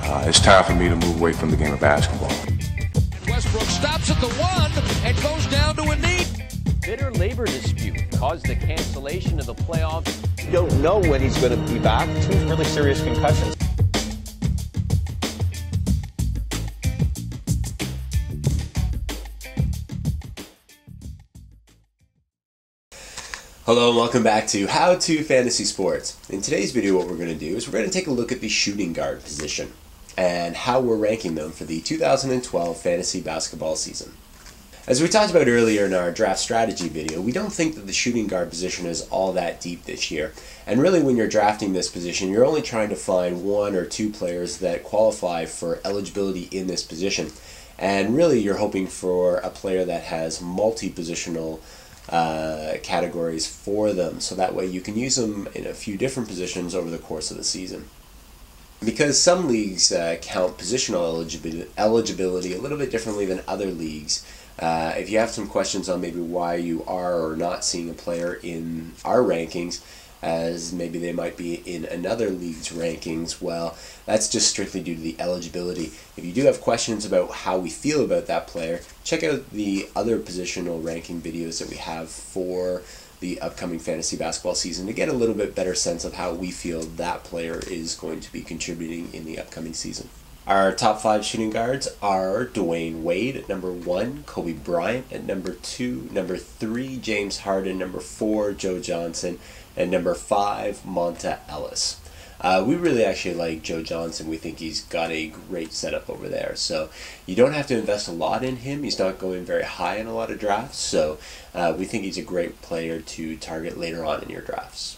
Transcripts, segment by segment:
It's time for me to move away from the game of basketball. Westbrook stops at the 1 and goes down to a knee. Bitter labor dispute caused the cancellation of the playoffs. You don't know when he's going to be back. Two really serious concussions. Hello and welcome back to How To Fantasy Sports. In today's video what we're going to do is we're going to take a look at the shooting guard position and how we're ranking them for the 2012 fantasy basketball season. As we talked about earlier in our draft strategy video, we don't think that the shooting guard position is all that deep this year. And really when you're drafting this position, you're only trying to find one or two players that qualify for eligibility in this position. And really you're hoping for a player that has multi-positional categories for them, so that way you can use them in a few different positions over the course of the season. Because some leagues count positional eligibility a little bit differently than other leagues, if you have some questions on maybe why you are or not seeing a player in our rankings as maybe they might be in another league's rankings, well, that's just strictly due to the eligibility. If you do have questions about how we feel about that player, check out the other positional ranking videos that we have for the upcoming fantasy basketball season to get a little bit better sense of how we feel that player is going to be contributing in the upcoming season. Our top 5 shooting guards are Dwayne Wade at number 1, Kobe Bryant at number 2, number 3, James Harden, number 4, Joe Johnson, and number 5, Monta Ellis. We really actually like Joe Johnson. We think he's got a great setup over there. So you don't have to invest a lot in him. He's not going very high in a lot of drafts. So we think he's a great player to target later on in your drafts.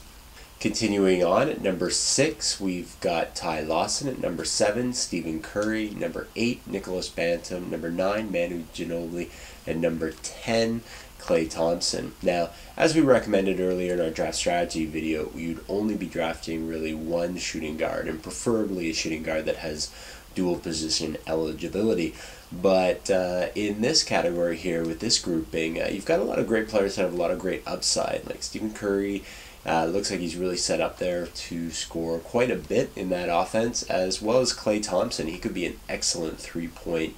Continuing on, at number 6, we've got Ty Lawson. At number 7, Stephen Curry. Number 8, Nicholas Batum. Number 9, Manu Ginobili. And number 10, Klay Thompson. Now, as we recommended earlier in our draft strategy video, you'd only be drafting really one shooting guard, and preferably a shooting guard that has dual position eligibility. But in this category here, with this grouping, you've got a lot of great players that have a lot of great upside, like Stephen Curry. Looks like he's really set up there to score quite a bit in that offense, as well as Klay Thompson. He could be an excellent three-point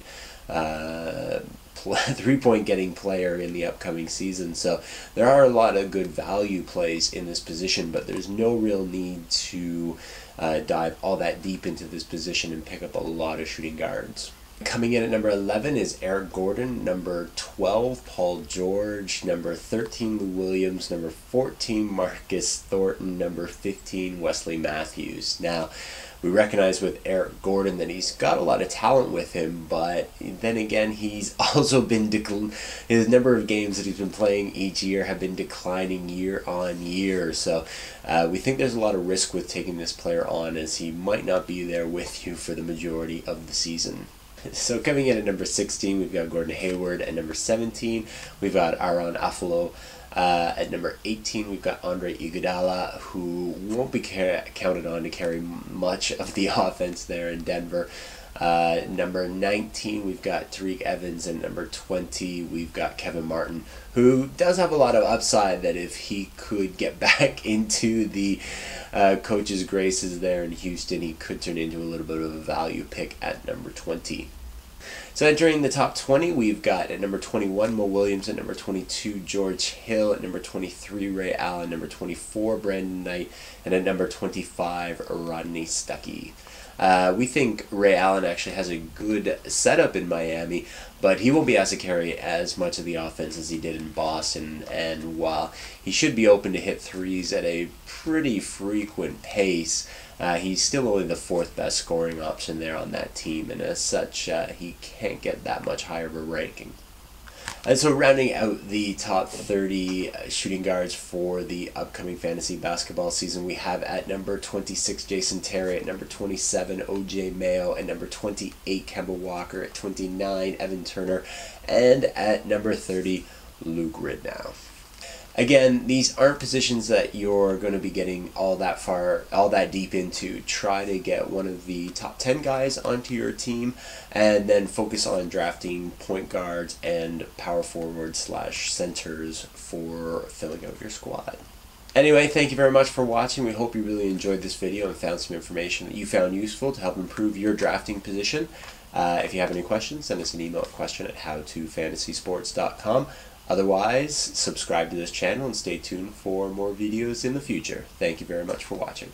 getting player in the upcoming season. So there are a lot of good value plays in this position, but there's no real need to dive all that deep into this position and pick up a lot of shooting guards. Coming in at number 11 is Eric Gordon, number 12, Paul George, number 13, Lou Williams, number 14, Marcus Thornton, number 15, Wesley Matthews. Now, we recognize with Eric Gordon that he's got a lot of talent with him, but then again, he's also been his number of games that he's been playing each year have been declining year on year. So we think there's a lot of risk with taking this player on, as he might not be there with you for the majority of the season. So coming in at number 16, we've got Gordon Hayward. At number 17, we've got Aaron Aflalo. At number 18, we've got Andre Iguodala, who won't be counted on to carry much of the offense there in Denver. Number 19, we've got Tariq Evans, and number 20, we've got Kevin Martin, who does have a lot of upside that if he could get back into the coach's graces there in Houston, he could turn into a little bit of a value pick at number 20. So entering the top 20, we've got at number 21, Mo Williams. At number 22, George Hill. At number 23, Ray Allen. Number 24, Brandon Knight. And at number 25, Rodney Stuckey. We think Ray Allen actually has a good setup in Miami, but he won't be asked to carry as much of the offense as he did in Boston. And while he should be open to hit threes at a pretty frequent pace, he's still only the 4th best scoring option there on that team, and as such, he can't get that much higher of a ranking. And so rounding out the top 30 shooting guards for the upcoming fantasy basketball season, we have at number 26, Jason Terry. At number 27, O.J. Mayo. At number 28, Kemba Walker. At 29, Evan Turner. And at number 30, Luke Ridnow. Again, these aren't positions that you're going to be getting all that deep into. Try to get one of the top 10 guys onto your team, and then focus on drafting point guards and power forward / centers for filling out your squad. Anyway, thank you very much for watching. We hope you really enjoyed this video and found some information that you found useful to help improve your drafting position. If you have any questions, send us an email at question@howtofantasysports.com. Otherwise, subscribe to this channel and stay tuned for more videos in the future. Thank you very much for watching.